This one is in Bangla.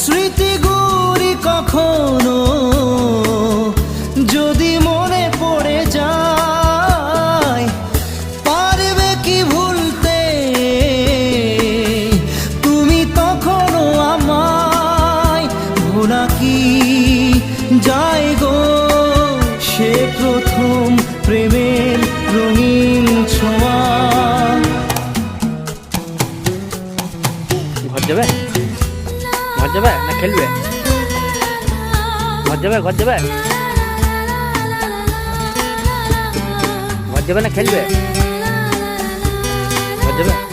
স্মৃতিগুলি কখনো যদি মনে পড়ে যায়, পারবে কি ভুলতে তুমি তখনও আমায়? ভোলা কি যায় গো সে প্রথম প্রেমের রঙিন ছোঁয়া। ঘর যাবে? ঘর যাবে না খেলবে? ঘর যাবে? ঘর যাবে? ঘর যাবে না খেলবে? ঘর যাবে?